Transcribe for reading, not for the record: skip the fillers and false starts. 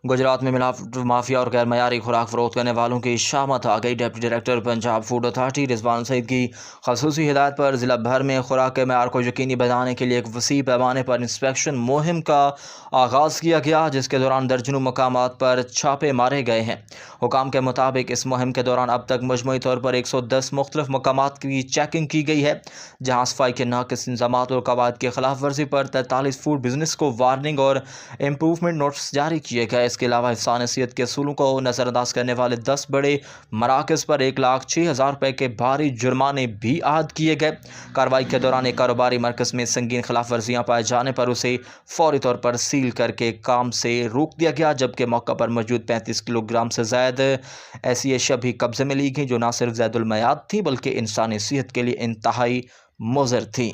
गुजरात में मिलावट माफिया और गैर मयारी खुराक फरोख्त करने वालों की शामत आ गई। Deputy director Punjab food authority Rizwan Saeed की खसूसी हिदायत पर ज़िला भर में खुराक के मयार को यकीनी बनाने के लिए एक वसी पैमाने पर इंस्पेक्शन मुहिम का आगाज़ किया गया, जिसके दौरान दर्जनों मकामात पर छापे मारे गए हैं। हुकाम के मुताबिक इस मुहिम के दौरान अब तक मजमूई तौर पर 110 मुख्तलिफ मकामात की चेकिंग की गई है, जहाँ सफाई के नाक़िस इंतज़ामात और कवायद की खिलाफ वर्जी पर 43 फूड बिजनेस को वार्निंग और इम्प्रूवमेंट नोटिस जारी किए गए। इसके अलावा हिफ्ज़ान सेहत के असूलों को नज़रअंदाज करने वाले 10 बड़े मराकज़ पर 1,06,000 रुपये के भारी जुर्माने भी आयद किए गए। कार्रवाई के दौरान एक कारोबारी मरकज़ में संगीन खिलाफ वर्जियाँ पाए जाने पर उसे फौरी तौर पर सील करके काम से रोक दिया गया, जबकि मौका पर मौजूद 35 किलोग्राम से ज़्यादा ऐसी अशिया भी कब्जे में ली गई जो न सिर्फ ज़ैदुल मयाद थी बल्कि इंसानी सेहत के लिए इंतहाई मुज़र थी।